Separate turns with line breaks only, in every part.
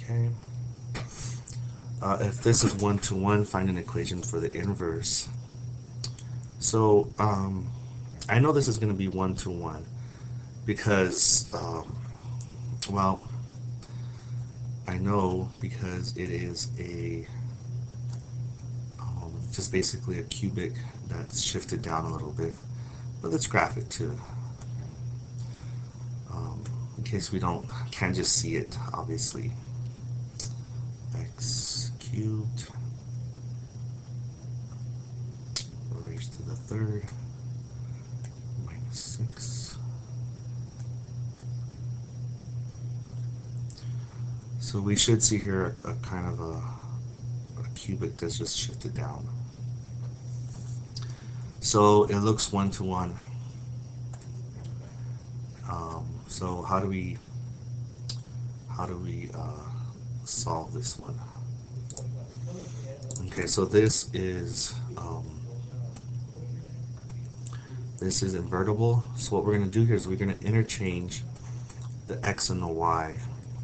Okay. If this is 1 to 1, find an equation for the inverse. So I know this is going to be 1 to 1 because, well, I know because it is a just basically a cubic that's shifted down a little bit. But let's graph it too, in case we can't just see it, obviously. X cubed raised to the third minus 6. So we should see here a kind of a cubic that's just shifted down. So it looks 1 to 1. So how do we solve this one? Okay, so this is invertible. So what we're going to do here is we're going to interchange the x and the y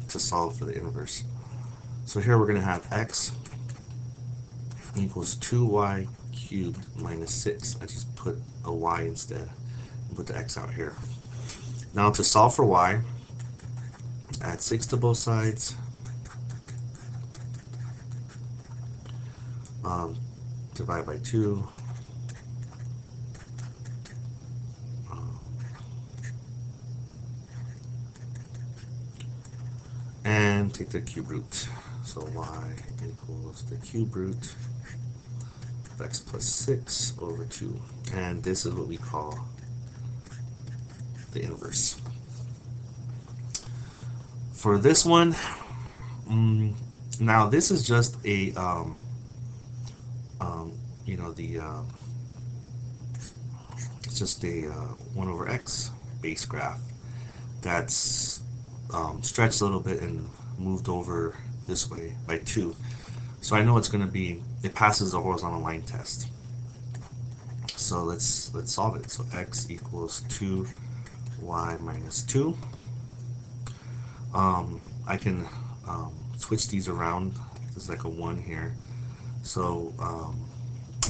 to solve for the inverse. So here we're going to have x equals 2y cubed minus 6. I just put a y instead and put the x out here. Now to solve for y, add 6 to both sides, divide by 2, and take the cube root. So y equals the cube root of x plus 6 over 2. And this is what we call the inverse. For this one, now this is just a, it's just a 1 over x base graph that's stretched a little bit and moved over this way by 2. So I know it's going to be, it passes the horizontal line test. So let's solve it. So x equals 2y minus 2. I can switch these around. There's like a 1 here. So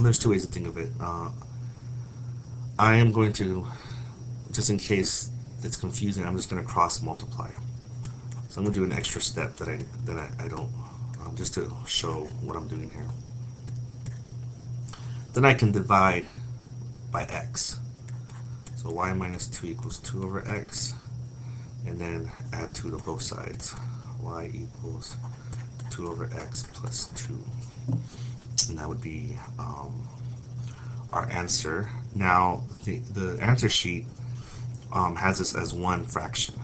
there's two ways to think of it. I am going to, just in case it's confusing, I'm just going to cross multiply. So I'm going to do an extra step that I don't, just to show what I'm doing here. Then I can divide by x. So y minus 2 equals 2 over x, and then add 2 to both sides. Y equals 2 over x plus 2. And that would be our answer. Now, the answer sheet has this as one fraction.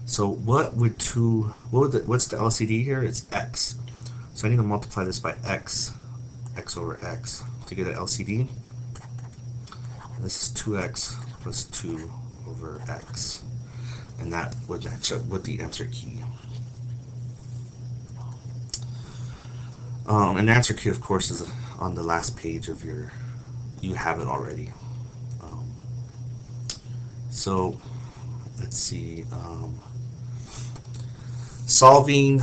So what's the LCD here? It's x. So I need to multiply this by x over x to get an LCD. This is 2x plus 2 over x. And that would match up with the answer key. And the answer key, of course, is on the last page of you have it already. So let's see. Solving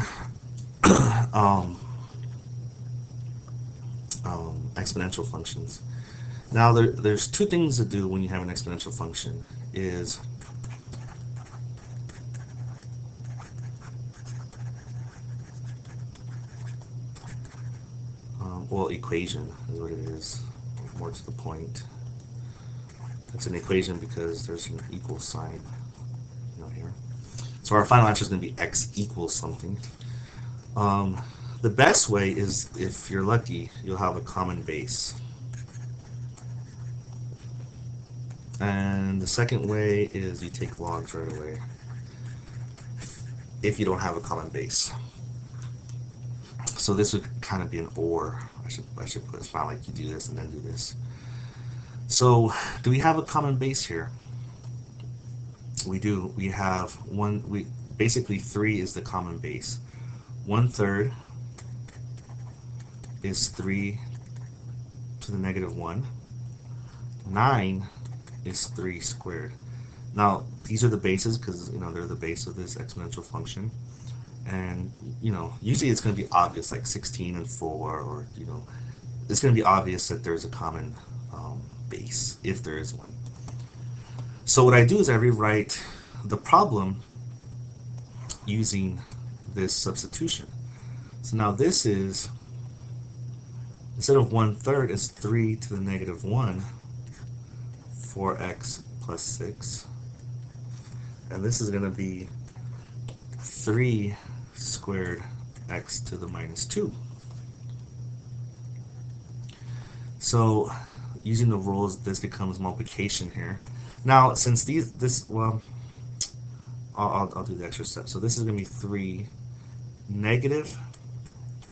exponential functions. Now there's two things to do when you have an exponential function. Is well, equation is what it is, more to the point. It's an equation because there's an equal sign, here. So our final answer is going to be x equals something. The best way is, if you're lucky, you'll have a common base. And the second way is you take logs right away, if you don't have a common base. So this would kind of be an or. I should put, it's not like you do this and then do this. So do we have a common base here? We do. We have basically 3 is the common base. 1/3 is 3 to the negative 1. 9 is 3 squared. Now these are the bases because they're the base of this exponential function, and you know, usually it's going to be obvious, like 16 and 4, or, you know, it's going to be obvious that there's a common base, if there is one. So what I do is I rewrite the problem using this substitution. So now this is, instead of 1/3, it's 3 to the negative 1, 4x plus 6. And this is going to be 3 squared x to the minus 2. So using the rules, this becomes multiplication here. Now, since well, I'll do the extra step. So this is going to be 3 negative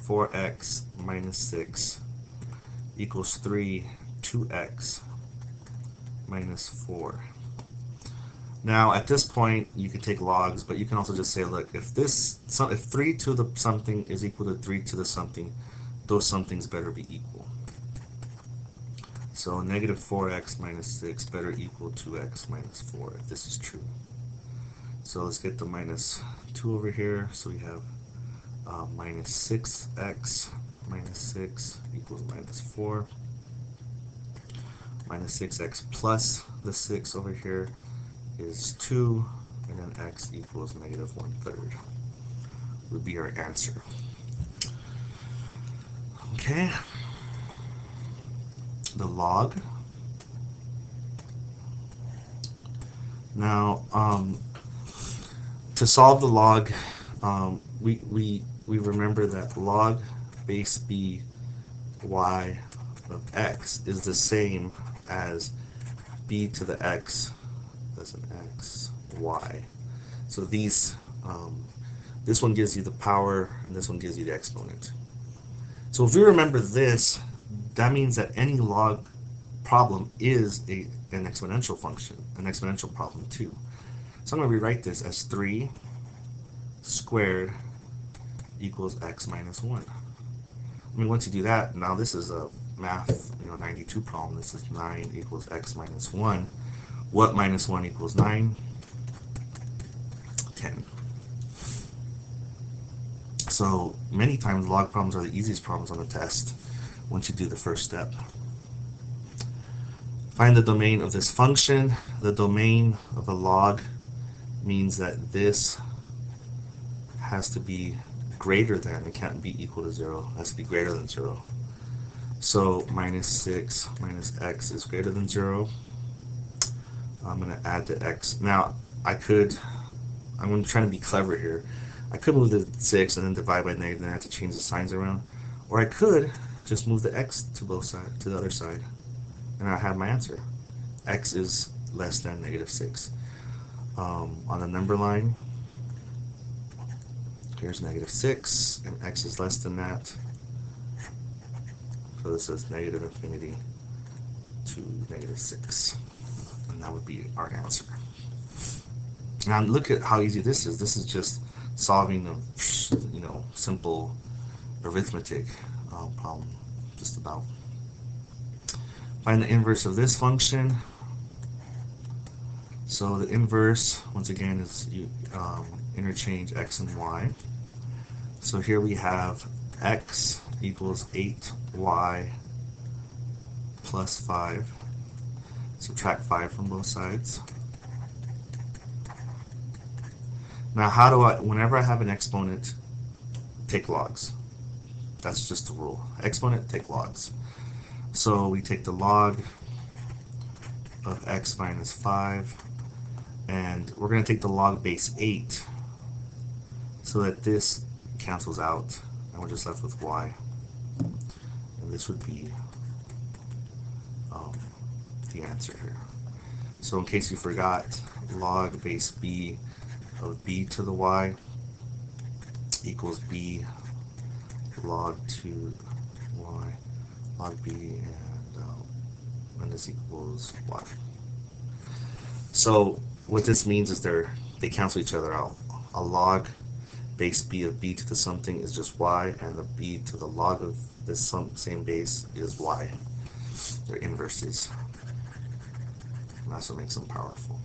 4x minus 6 equals 3 2x minus 4. Now at this point you can take logs, but you can also just say, look, if 3 to the something is equal to 3 to the something, those somethings better be equal. So negative 4x minus 6 better equal 2x minus 4 if this is true. So let's get the minus 2 over here. So we have minus 6x minus 6 equals minus 4. Minus 6x plus the 6 over here is 2, and then x equals negative 1/3 would be our answer. Okay. The log. Now, to solve the log, we remember that log base b y of x is the same as b to the x, that's an x, y. So these, this one gives you the power, and this one gives you the exponent. So if we remember this, that means that any log problem is an exponential function, an exponential problem too. So I'm going to rewrite this as 3 squared equals x minus 1. I mean, once you do that, now this is a math, 92 problem. This is 9 equals x minus 1. What minus 1 equals 9? 10. So many times log problems are the easiest problems on the test once you do the first step. Find the domain of this function. The domain of a log means that this has to be greater than, it can't be equal to 0, it has to be greater than 0. So minus 6 minus x is greater than 0. I'm going to add the x. Now, I'm going to try to be clever here. I could move the 6 and then divide by negative, then I have to change the signs around. Or I could just move the x to both sides, to the other side, and I have my answer. X is less than negative 6. On the number line, here's negative 6, and x is less than that. So this is negative infinity to negative 6. And that would be our answer. Now look at how easy this is. This is just solving a simple arithmetic problem, just about. Find the inverse of this function. So the inverse, once again, is you interchange x and y. So here we have x equals 8y plus 5. Subtract 5 from both sides. Now how do I, whenever I have an exponent, take logs. That's just the rule. Exponent, take logs. So we take the log of x minus 5, and we're going to take the log base 8 so that this cancels out, and we're just left with y. And this would be the answer here. So in case you forgot, log base b of b to the y equals b log 2 y log b, and this equals y. So what this means is they cancel each other out. A log base b of b to the something is just y, and the b to the log of this same base is y. They're inverses. And that's what makes them powerful.